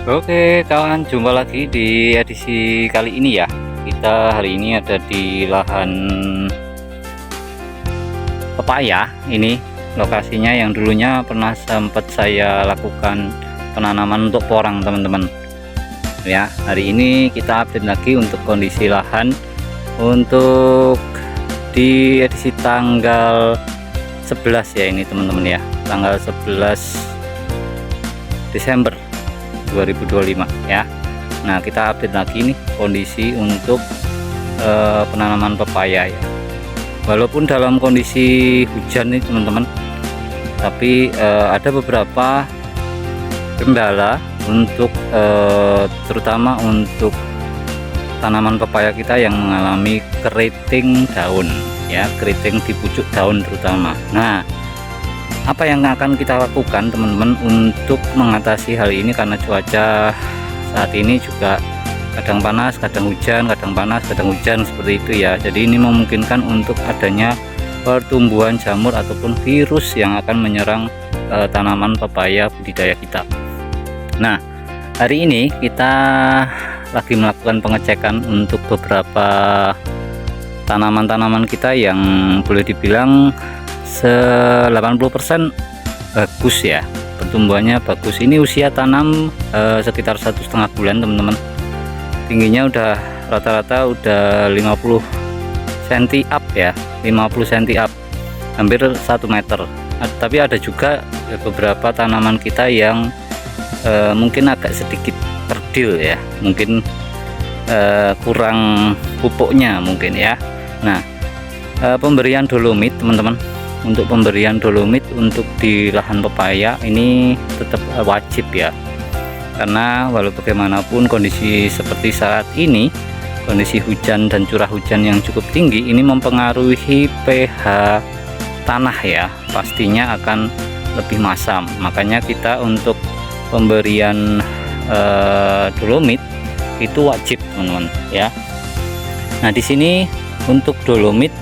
Oke kawan, jumpa lagi di edisi kali ini ya. Kita hari ini ada di lahan pepaya. Ini lokasinya yang dulunya pernah sempat saya lakukan penanaman untuk porang teman-teman ya. Hari ini kita update lagi untuk kondisi lahan untuk di edisi tanggal 11 ya ini teman-teman ya, tanggal 11 Desember 2025 ya. Nah kita update lagi nih kondisi untuk penanaman pepaya ya, walaupun dalam kondisi hujan nih teman-teman, tapi ada beberapa kendala untuk terutama untuk tanaman pepaya kita yang mengalami keriting daun ya, keriting di pucuk daun terutama. Nah apa yang akan kita lakukan teman-teman untuk mengatasi hal ini, karena cuaca saat ini juga kadang panas kadang hujan, kadang panas kadang hujan seperti itu ya. Jadi ini memungkinkan untuk adanya pertumbuhan jamur ataupun virus yang akan menyerang tanaman pepaya budidaya kita. Nah hari ini kita lagi melakukan pengecekan untuk beberapa tanaman-tanaman kita yang boleh dibilang 80% bagus ya, pertumbuhannya bagus. Ini usia tanam sekitar 1,5 bulan teman-teman. Tingginya udah rata-rata udah 50 cm up ya, 50 cm up, hampir 1 meter. Tapi ada juga beberapa tanaman kita yang mungkin agak sedikit kerdil ya, mungkin kurang pupuknya mungkin ya. Nah pemberian dolomit teman-teman, untuk pemberian dolomit untuk di lahan pepaya ini tetap wajib ya, karena walau bagaimanapun kondisi seperti saat ini, kondisi hujan dan curah hujan yang cukup tinggi ini mempengaruhi pH tanah ya, pastinya akan lebih masam. Makanya kita untuk pemberian dolomit itu wajib teman-teman ya. Nah di sini untuk dolomit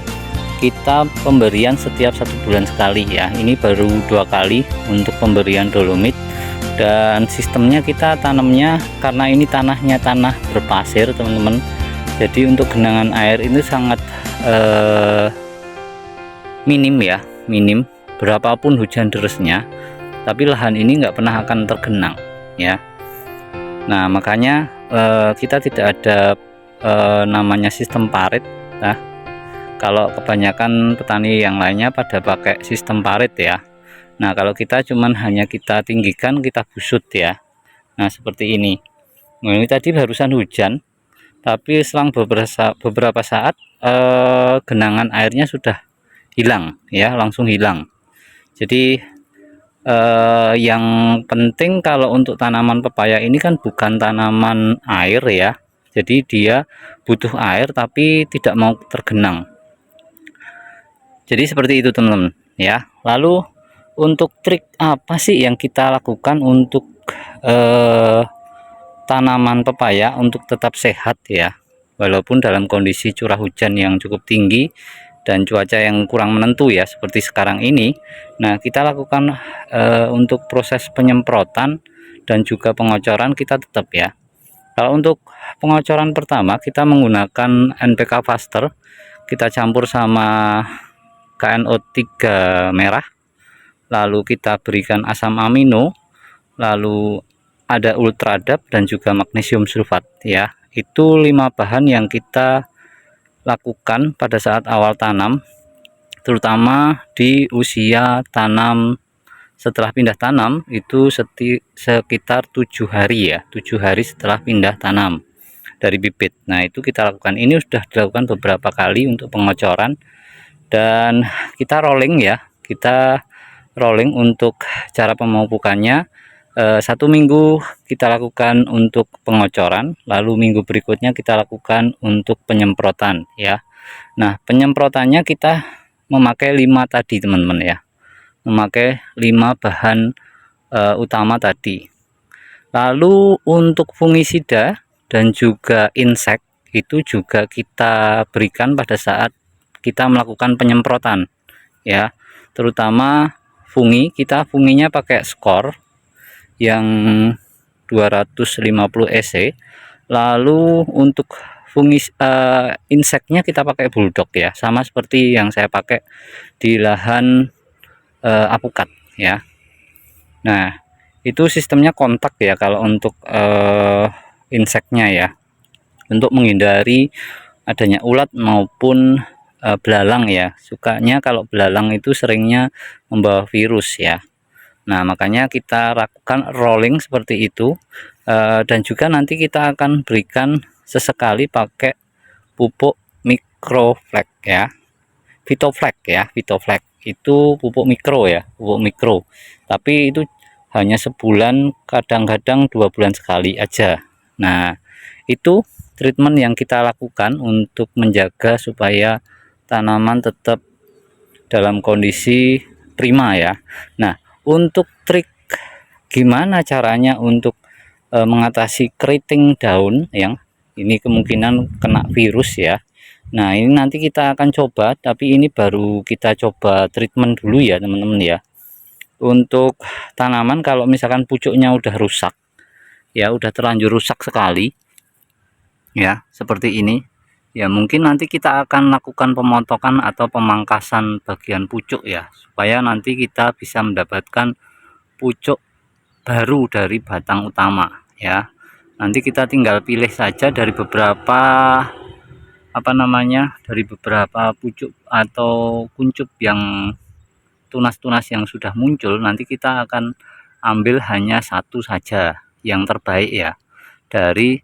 kita pemberian setiap 1 bulan sekali ya, ini baru 2 kali untuk pemberian dolomit. Dan sistemnya kita tanamnya, karena ini tanahnya tanah berpasir teman-teman, jadi untuk genangan air ini sangat minim ya, minim berapapun hujan derasnya, tapi lahan ini nggak pernah akan tergenang ya. Nah makanya kita tidak ada namanya sistem parit. Nah kalau kebanyakan petani yang lainnya pada pakai sistem parit ya. Nah kalau kita cuman hanya kita tinggikan, kita gusut ya. Nah seperti ini. Nah, ini tadi barusan hujan, tapi selang beberapa saat genangan airnya sudah hilang ya, langsung hilang. Jadi yang penting kalau untuk tanaman pepaya ini kan bukan tanaman air ya, jadi dia butuh air tapi tidak mau tergenang. Jadi seperti itu teman-teman ya. Lalu untuk trik apa sih yang kita lakukan untuk tanaman pepaya untuk tetap sehat ya, walaupun dalam kondisi curah hujan yang cukup tinggi dan cuaca yang kurang menentu ya seperti sekarang ini. Nah kita lakukan untuk proses penyemprotan dan juga pengocoran kita tetap ya. Kalau untuk pengocoran pertama kita menggunakan NPK Faster, kita campur sama KNO3 merah, lalu kita berikan asam amino, lalu ada ultradap dan juga magnesium sulfat ya. Itu 5 bahan yang kita lakukan pada saat awal tanam, terutama di usia tanam. Setelah pindah tanam itu sekitar 7 hari ya, 7 hari setelah pindah tanam dari bibit. Nah itu kita lakukan, ini sudah dilakukan beberapa kali untuk pengocoran. Dan kita rolling ya, kita rolling untuk cara pemupukannya. 1 minggu kita lakukan untuk pengocoran, lalu minggu berikutnya kita lakukan untuk penyemprotan ya. Nah penyemprotannya kita memakai 5 tadi teman-teman ya, memakai 5 bahan utama tadi. Lalu untuk fungisida dan juga insek itu juga kita berikan pada saat kita melakukan penyemprotan ya, terutama fungi. Kita funginya pakai skor yang 250 EC. Lalu untuk inseknya kita pakai bulldog ya, sama seperti yang saya pakai di lahan apukat ya. Nah, itu sistemnya kontak ya kalau untuk inseknya ya, untuk menghindari adanya ulat maupun belalang ya. Sukanya kalau belalang itu seringnya membawa virus ya. Nah, makanya kita lakukan rolling seperti itu, dan juga nanti kita akan berikan sesekali pakai pupuk microflag ya, Vitoflag ya. Vitoflag itu pupuk mikro ya, pupuk mikro, tapi itu hanya sebulan, kadang-kadang 2 bulan sekali aja. Nah, itu treatment yang kita lakukan untuk menjaga supaya tanaman tetap dalam kondisi prima ya. Nah, untuk trik gimana caranya untuk mengatasi keriting daun yang ini kemungkinan kena virus ya. Nah, ini nanti kita akan coba, tapi ini baru kita coba treatment dulu ya teman-teman ya. Untuk tanaman kalau misalkan pucuknya udah rusak ya, udah terlanjur rusak sekali ya, seperti ini ya, mungkin nanti kita akan lakukan pemotongan atau pemangkasan bagian pucuk ya, supaya nanti kita bisa mendapatkan pucuk baru dari batang utama ya. Nanti kita tinggal pilih saja dari beberapa dari beberapa pucuk atau kuncup yang tunas-tunas yang sudah muncul. Nanti kita akan ambil hanya satu saja yang terbaik ya, dari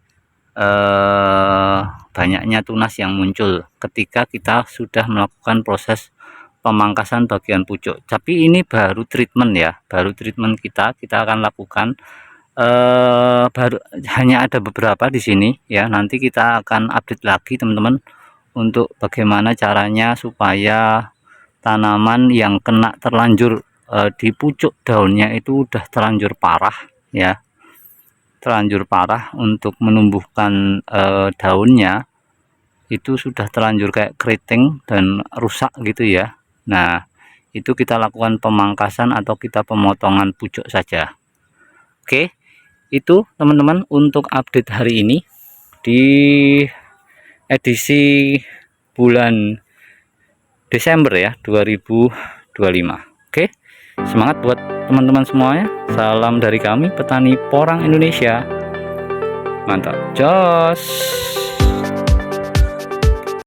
banyaknya tunas yang muncul ketika kita sudah melakukan proses pemangkasan bagian pucuk. Tapi ini baru treatment ya, baru treatment kita akan lakukan, baru hanya ada beberapa di sini ya. Nanti kita akan update lagi teman-teman untuk bagaimana caranya supaya tanaman yang kena terlanjur di pucuk daunnya itu udah terlanjur parah ya, terlanjur parah untuk menumbuhkan daunnya itu sudah terlanjur kayak keriting dan rusak gitu ya. Nah, itu kita lakukan pemangkasan atau kita pemotongan pucuk saja. Oke, itu teman-teman untuk update hari ini di edisi bulan Desember ya 2025. Oke, semangat buat teman-teman semuanya. Salam dari kami petani porang Indonesia. Mantap, jos.